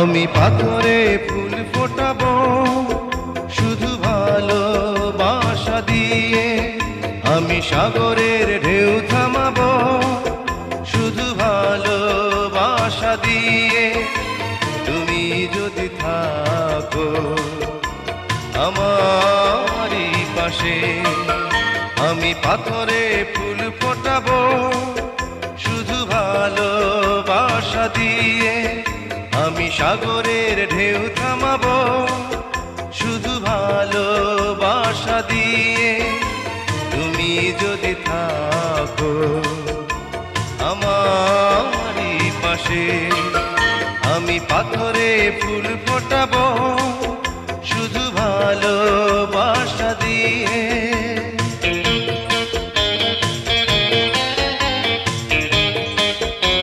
আমি পাথরে ফুল ফোটাবো শুধু ভালোবাসা দিয়ে, আমি সাগরের ঢেউ থামাবো শুধু ভালোবাসা দিয়ে। তুমি যদি থাকো আমারই পাশে, আমি পাথরে ফুল ফোটাবো শুধু ভালোবাসা দিয়ে, আমি সাগরের ঢেউ থামাবো শুধু ভালোবাসা দিয়ে। তুমি যদি থাকো আমারই পাশে, আমি পাথরে ফুল ফোটাবো